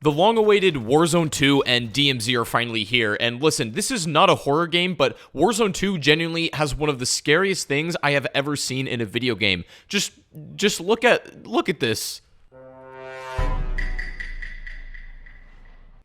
The long-awaited Warzone 2 and DMZ are finally here, and listen, this is not a horror game, but Warzone 2 genuinely has one of the scariest things I have ever seen in a video game. Just look at this.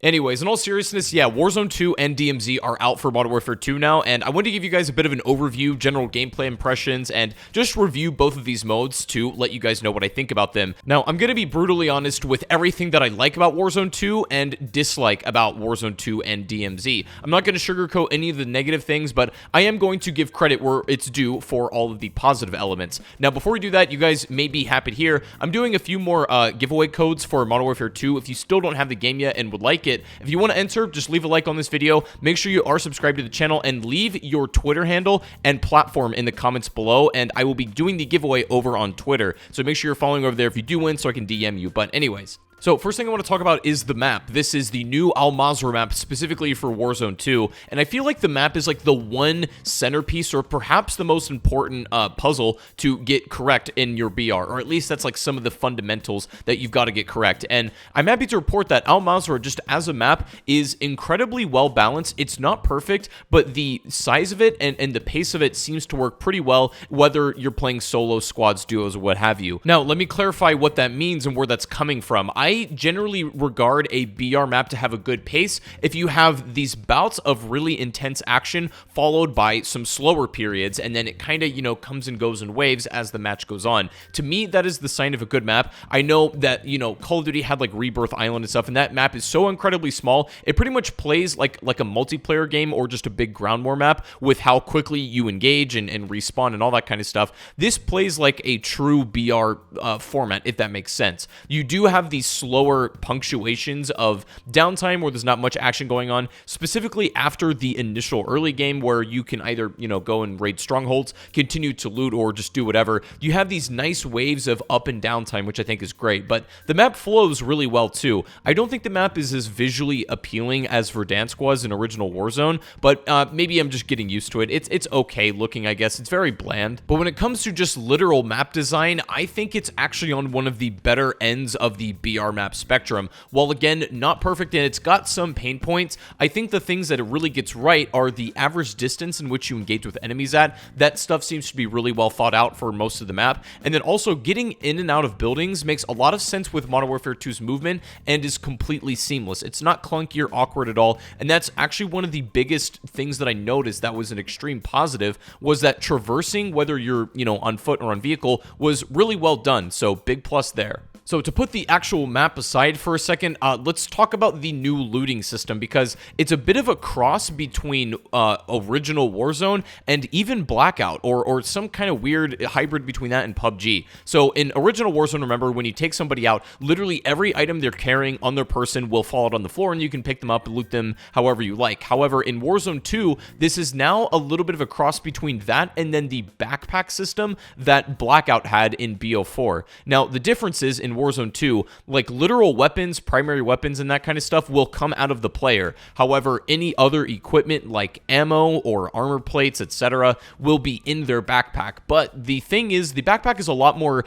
Anyways, in all seriousness, yeah, Warzone 2 and DMZ are out for Modern Warfare 2 now, and I want to give you guys a bit of an overview, general gameplay impressions, and just review both of these modes to let you guys know what I think about them. Now, I'm going to be brutally honest with everything that I like about Warzone 2 and dislike about Warzone 2 and DMZ. I'm not going to sugarcoat any of the negative things, but I am going to give credit where it's due for all of the positive elements. Now, before we do that, you guys may be happy to hear, I'm doing a few more giveaway codes for Modern Warfare 2 if you still don't have the game yet and would like it. If you want to enter, just leave a like on this video, make sure you are subscribed to the channel, and leave your Twitter handle and platform in the comments below, and I will be doing the giveaway over on Twitter, so make sure you're following over there if you do win so I can DM you. But anyways, so first thing I want to talk about is the map. This is the new Al Mazrah map specifically for Warzone 2, and I feel like the map is like the one centerpiece or perhaps the most important puzzle to get correct in your BR, or at least that's like some of the fundamentals that you've got to get correct. And I'm happy to report that Al Mazrah, just as a map, is incredibly well balanced. It's not perfect, but the size of it and the pace of it seems to work pretty well, whether you're playing solo, squads, duos, or what have you. Now, let me clarify what that means and where that's coming from. I generally regard a BR map to have a good pace if you have these bouts of really intense action followed by some slower periods, and then it kind of, comes and goes in waves as the match goes on. To me, that is the sign of a good map. I know that, Call of Duty had like Rebirth Island and stuff, and that map is so incredibly small, it pretty much plays like a multiplayer game or just a big ground war map with how quickly you engage and respawn and all that kind of stuff. This plays like a true BR format, if that makes sense. You do have these slower punctuations of downtime where there's not much action going on, specifically after the initial early game where you can either, go and raid strongholds, continue to loot, or just do whatever. You have these nice waves of up and down time, which I think is great, but the map flows really well too. I don't think the map is as visually appealing as Verdansk was in original Warzone, but maybe I'm just getting used to it. It's okay looking, I guess. It's very bland, but when it comes to just literal map design, I think it's actually on one of the better ends of the BR map spectrum. While again, not perfect and it's got some pain points, I think the things that it really gets right are the average distance in which you engage with enemies at. That stuff seems to be really well thought out for most of the map, and then also getting in and out of buildings makes a lot of sense with Modern Warfare 2's movement and is completely seamless. It's not clunky or awkward at all, and that's actually one of the biggest things that I noticed that was an extreme positive, was that traversing, whether you're, on foot or on vehicle, was really well done, so big plus there. So to put the actual map aside for a second, let's talk about the new looting system, because it's a bit of a cross between original Warzone and even Blackout, or some kind of weird hybrid between that and PUBG. So in original Warzone, remember, when you take somebody out, literally every item they're carrying on their person will fall out on the floor, and you can pick them up and loot them however you like. However, in Warzone 2, this is now a little bit of a cross between that and then the backpack system that Blackout had in BO4. Now, the difference is in Warzone 2, like literal weapons, primary weapons, and that kind of stuff will come out of the player. However, any other equipment like ammo or armor plates, etc., will be in their backpack. But the thing is, the backpack is a lot more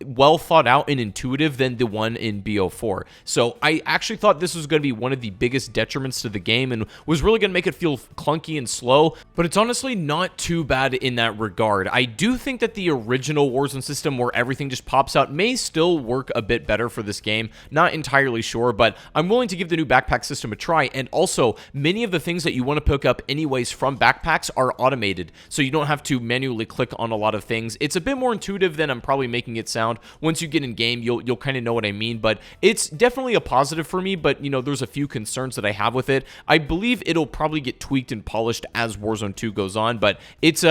well thought out and intuitive than the one in BO4. So I actually thought this was going to be one of the biggest detriments to the game and was really going to make it feel clunky and slow, but it's honestly not too bad in that regard. I do think that the original Warzone system where everything just pops out may still work a bit better for this game. Not entirely sure, but I'm willing to give the new backpack system a try. And also, many of the things that you want to pick up anyways from backpacks are automated, so you don't have to manually click on a lot of things. It's a bit more intuitive than I'm probably making it sound. Once you get in game, you'll kind of know what I mean, but it's definitely a positive for me. But there's a few concerns that I have with it. I believe it'll probably get tweaked and polished as Warzone 2 goes on, but it's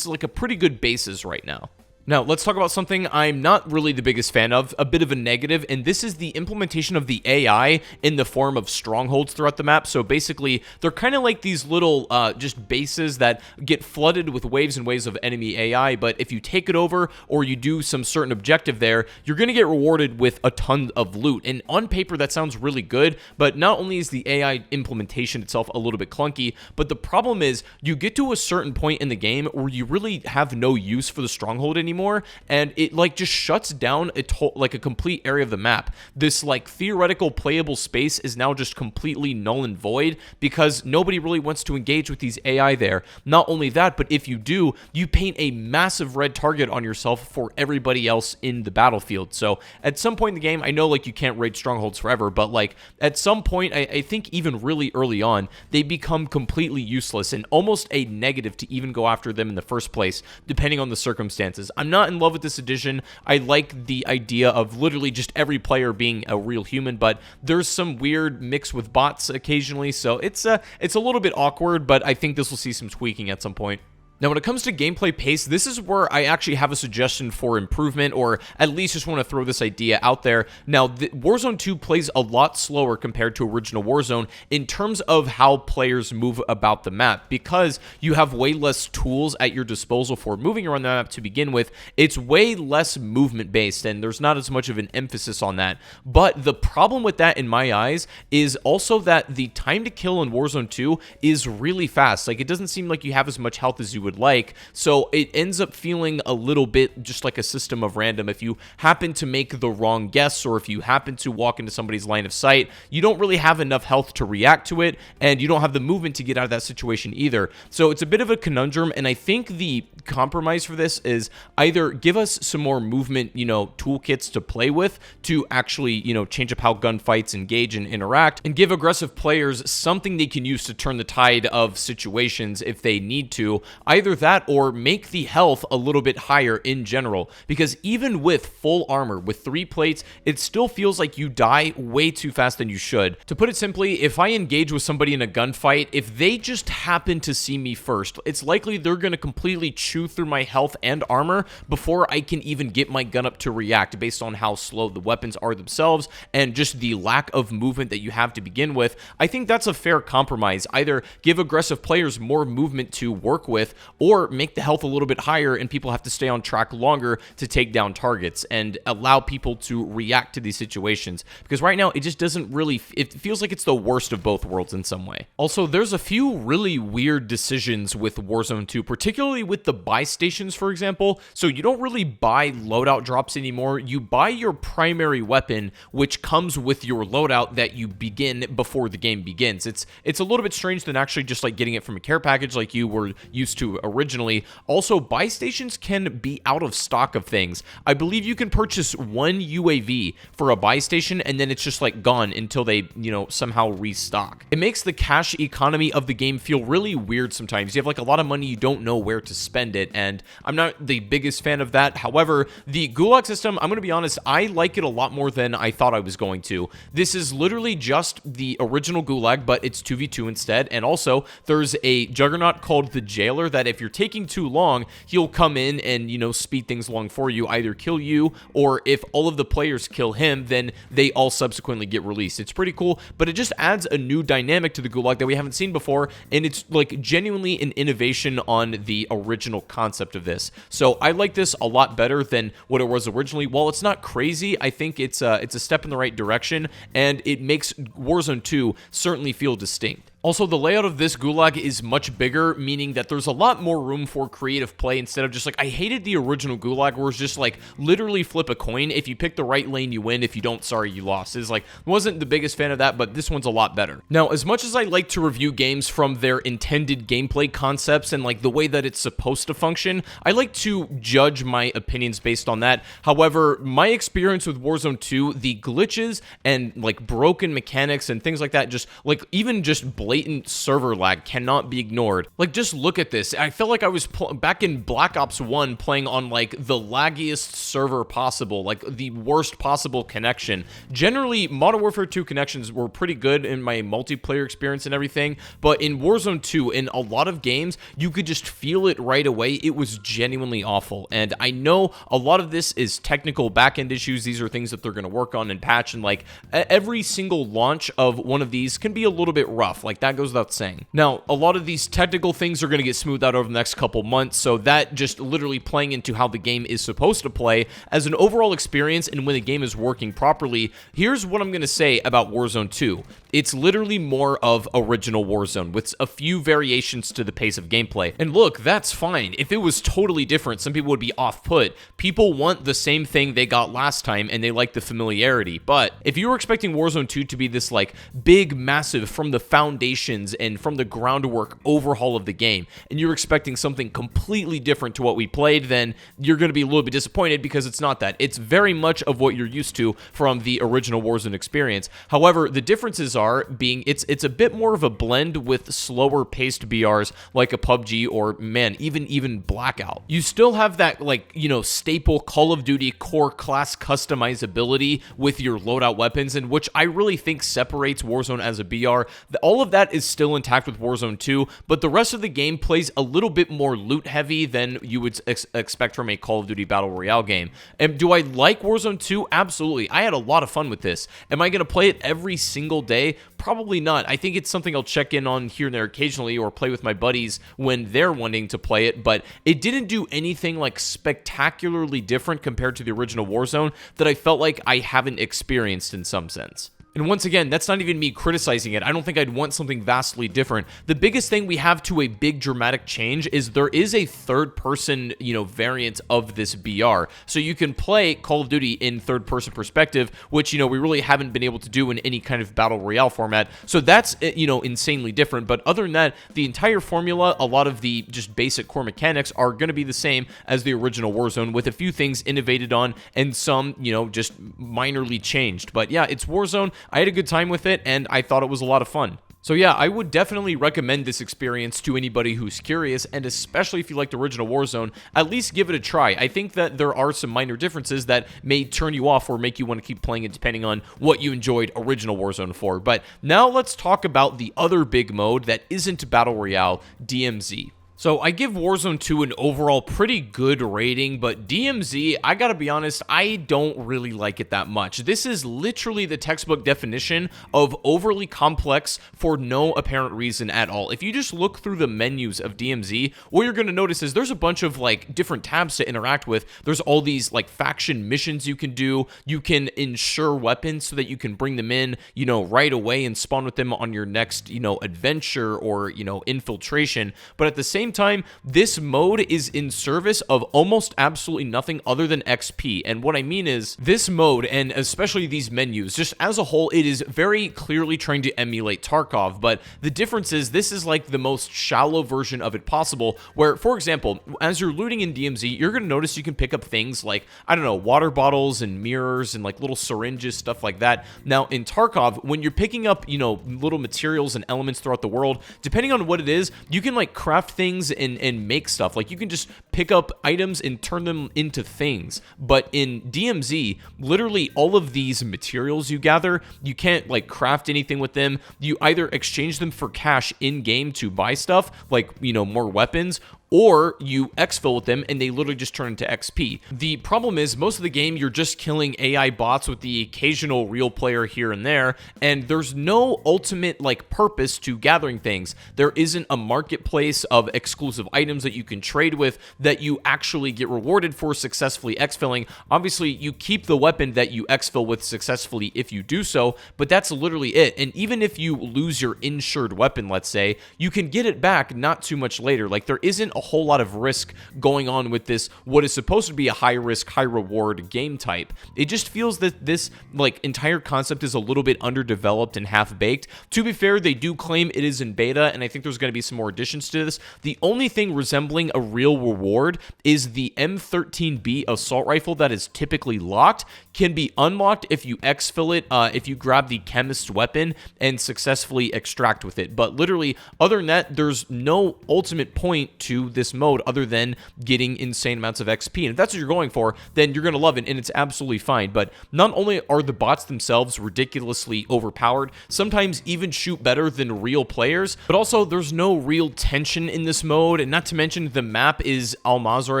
like a pretty good basis right now. Now, let's talk about something I'm not really the biggest fan of, a bit of a negative, and this is the implementation of the AI in the form of strongholds throughout the map. So basically, they're kind of like these little just bases that get flooded with waves and waves of enemy AI, but if you take it over or you do some certain objective there, you're going to get rewarded with a ton of loot. And on paper, that sounds really good, but not only is the AI implementation itself a little bit clunky, but the problem is you get to a certain point in the game where you really have no use for the stronghold anymore, anymore, and it like just shuts down like a complete area of the map. This like theoretical playable space is now just completely null and void because nobody really wants to engage with these AI there. Not only that, but if you do, you paint a massive red target on yourself for everybody else in the battlefield. So at some point in the game, I know like you can't raid strongholds forever, but like at some point, I think even really early on, they become completely useless and almost a negative to even go after them in the first place, depending on the circumstances. I'm not in love with this edition. I like the idea of literally just every player being a real human, but there's some weird mix with bots occasionally, so it's a little bit awkward, but I think this will see some tweaking at some point. Now, when it comes to gameplay pace, this is where I actually have a suggestion for improvement, or at least just want to throw this idea out there. Now, Warzone 2 plays a lot slower compared to original Warzone in terms of how players move about the map, because you have way less tools at your disposal for moving around the map to begin with. It's way less movement-based, and there's not as much of an emphasis on that. But the problem with that, in my eyes, is also that the time to kill in Warzone 2 is really fast. Like, it doesn't seem like you have as much health as you would like, so it ends up feeling a little bit just like a system of random. If you happen to make the wrong guess, or if you happen to walk into somebody's line of sight, you don't really have enough health to react to it, and you don't have the movement to get out of that situation either. So it's a bit of a conundrum, and I think the compromise for this is either give us some more movement, toolkits to play with to actually, change up how gunfights engage and interact, and give aggressive players something they can use to turn the tide of situations if they need to. Either that, or make the health a little bit higher in general, because even with full armor, with 3 plates, it still feels like you die way too fast than you should. To put it simply, if I engage with somebody in a gunfight, if they just happen to see me first, it's likely they're going to completely chew through my health and armor before I can even get my gun up to react, based on how slow the weapons are themselves and just the lack of movement that you have to begin with. I think that's a fair compromise. Either give aggressive players more movement to work with, or make the health a little bit higher and people have to stay on track longer to take down targets, and allow people to react to these situations, because right now it just doesn't really, it feels like it's the worst of both worlds in some way. Also, there's a few really weird decisions with Warzone 2, particularly with the buy stations, for example. So you don't really buy loadout drops anymore. You buy your primary weapon, which comes with your loadout that you begin before the game begins. It's a little bit strange than actually just like getting it from a care package like you were used to originally. Also, buy stations can be out of stock of things. I believe you can purchase 1 UAV for a buy station, and then it's just like gone until they, somehow restock. It makes the cash economy of the game feel really weird sometimes. You have like a lot of money, you don't know where to spend it, and I'm not the biggest fan of that. However, the Gulag system, I'm going to be honest, I like it a lot more than I thought I was going to. This is literally just the original Gulag, but it's 2v2 instead, and also there's a juggernaut called the Jailer that if you're taking too long, he'll come in and, speed things along for you, either kill you, or if all of the players kill him, then they all subsequently get released. It's pretty cool, but it just adds a new dynamic to the Gulag that we haven't seen before, and it's like genuinely an innovation on the original concept of this. So I like this a lot better than what it was originally. While it's not crazy, I think it's a step in the right direction, and it makes Warzone 2 certainly feel distinct. Also, the layout of this Gulag is much bigger, meaning that there's a lot more room for creative play instead of just like, I hated the original Gulag where it's just like literally flip a coin. If you pick the right lane, you win. If you don't, sorry, you lost. It's like, wasn't the biggest fan of that, but this one's a lot better. Now, as much as I like to review games from their intended gameplay concepts and like the way that it's supposed to function, I like to judge my opinions based on that. However, my experience with Warzone 2, the glitches and like broken mechanics and things like that, just like even just blatant server lag cannot be ignored. Like, just look at this. I felt like I was back in Black Ops 1 playing on like the laggiest server possible, like the worst possible connection. Generally, Modern Warfare 2 connections were pretty good in my multiplayer experience and everything, but in Warzone 2, in a lot of games, you could just feel it right away. It was genuinely awful, and I know a lot of this is technical back-end issues. These are things that they're going to work on and patch, and like every single launch of one of these can be a little bit rough. Like, Like, that goes without saying. Now, a lot of these technical things are going to get smoothed out over the next couple months, so that just literally playing into how the game is supposed to play as an overall experience and when the game is working properly. Here's what I'm going to say about Warzone 2. It's literally more of original Warzone with a few variations to the pace of gameplay. And look, that's fine. If it was totally different, some people would be off-put. People want the same thing they got last time, and they like the familiarity. But if you were expecting Warzone 2 to be this like big, massive, from the foundations and from the groundwork overhaul of the game, and you're expecting something completely different to what we played, then you're going to be a little bit disappointed because it's not that. It's very much of what you're used to from the original Warzone experience. However, the differences are being it's a bit more of a blend with slower paced BRs like a PUBG or, man, even Blackout. You still have that, like, you know, staple Call of Duty core class customizability with your loadout weapons, and which I really think separates Warzone as a BR. All of that is still intact with Warzone 2, but the rest of the game plays a little bit more loot heavy than you would expect from a Call of Duty Battle Royale game. And do I like Warzone 2? Absolutely. I had a lot of fun with this. Am I going to play it every single day? Probably not. I think it's something I'll check in on here and there occasionally or play with my buddies when they're wanting to play it, but it didn't do anything like spectacularly different compared to the original Warzone that I felt like I haven't experienced in some sense. And once again, that's not even me criticizing it. I don't think I'd want something vastly different. The biggest thing we have to a big dramatic change is there is a third-person, you know, variant of this BR. So you can play Call of Duty in third-person perspective, which, you know, we really haven't been able to do in any kind of Battle Royale format. So that's, you know, insanely different. But other than that, the entire formula, a lot of the just basic core mechanics are going to be the same as the original Warzone, with a few things innovated on and some, you know, just minorly changed. But yeah, it's Warzone. I had a good time with it, and I thought it was a lot of fun. So yeah, I would definitely recommend this experience to anybody who's curious, and especially if you liked original Warzone, at least give it a try. I think that there are some minor differences that may turn you off or make you want to keep playing it depending on what you enjoyed original Warzone for. But now let's talk about the other big mode that isn't Battle Royale, DMZ. So I give Warzone 2 an overall pretty good rating, but DMZ, I gotta be honest, I don't really like it that much. This is literally the textbook definition of overly complex for no apparent reason at all. If you just look through the menus of DMZ, what you're gonna notice is there's a bunch of like different tabs to interact with. There's all these like faction missions you can do. You can ensure weapons so that you can bring them in, you know, right away and spawn with them on your next, you know, adventure or, you know, infiltration. But at the same time, this mode is in service of almost absolutely nothing other than XP. And what I mean is, this mode, and especially these menus, just as a whole, it is very clearly trying to emulate Tarkov, but the difference is this is like the most shallow version of it possible, where, for example, as you're looting in DMZ, you're going to notice you can pick up things like, I don't know, water bottles and mirrors and like little syringes, stuff like that. Now, in Tarkov, when you're picking up, you know, little materials and elements throughout the world, depending on what it is, you can like craft things and make stuff. Like, you can just pick up items and turn them into things. But in DMZ, literally all of these materials you gather, you can't like craft anything with them. You either exchange them for cash in game to buy stuff like, you know, more weapons, or you exfil with them and they literally just turn into XP. The problem is, most of the game you're just killing AI bots with the occasional real player here and there, and there's no ultimate like purpose to gathering things. There isn't a marketplace of exclusive items that you can trade with that you actually get rewarded for successfully exfilling. Obviously, you keep the weapon that you exfil with successfully if you do so, but that's literally it. And even if you lose your insured weapon, let's say, you can get it back not too much later. Like, there isn't a whole lot of risk going on with this, what is supposed to be a high risk, high reward game type. It just feels that this like entire concept is a little bit underdeveloped and half baked. To be fair, they do claim it is in beta, and I think there's going to be some more additions to this. The only thing resembling a real reward is the M13B assault rifle that is typically locked, can be unlocked if you exfil it, if you grab the chemist's weapon and successfully extract with it. But literally, other than that, there's no ultimate point to to this mode other than getting insane amounts of XP. And if that's what you're going for, then you're going to love it, and it's absolutely fine. But not only are the bots themselves ridiculously overpowered, sometimes even shoot better than real players, but also there's no real tension in this mode, and not to mention the map is Al-Mazrah.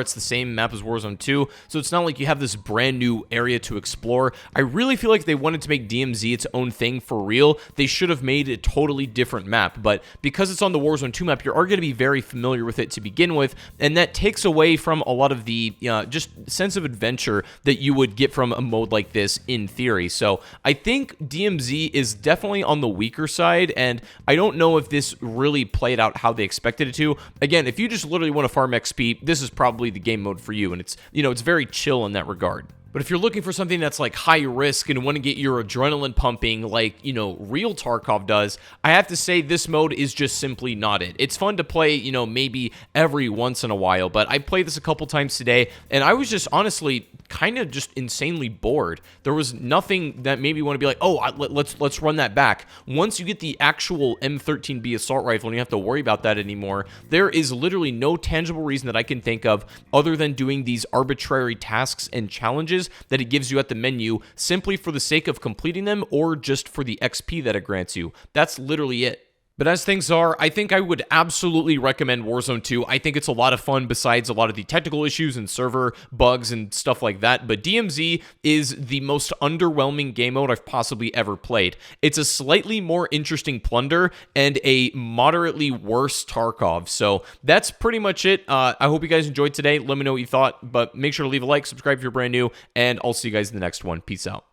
It's the same map as Warzone 2, so it's not like you have this brand new area to explore. I really feel like if they wanted to make DMZ its own thing for real, they should have made a totally different map, but because it's on the Warzone 2 map, you're already going to be very familiar with it to begin with, and that takes away from a lot of the just sense of adventure that you would get from a mode like this in theory. So I think DMZ is definitely on the weaker side, and I don't know if this really played out how they expected it to. Again, if you just literally want to farm XP, this is probably the game mode for you, and it's, it's very chill in that regard. But if you're looking for something that's like high risk and want to get your adrenaline pumping like, real Tarkov does, I have to say this mode is just simply not it. It's fun to play, maybe every once in a while, but I played this a couple times today, and I was just honestly kind of just insanely bored. There was nothing that made me want to be like, oh, let's run that back. Once you get the actual M13B assault rifle and you have to worry about that anymore, there is literally no tangible reason that I can think of other than doing these arbitrary tasks and challenges that it gives you at the menu simply for the sake of completing them or just for the XP that it grants you. That's literally it. But as things are, I think I would absolutely recommend Warzone 2. I think it's a lot of fun besides a lot of the technical issues and server bugs and stuff like that. But DMZ is the most underwhelming game mode I've possibly ever played. It's a slightly more interesting plunder and a moderately worse Tarkov. So that's pretty much it. I hope you guys enjoyed today. Let me know what you thought, but make sure to leave a like, subscribe if you're brand new, and I'll see you guys in the next one. Peace out.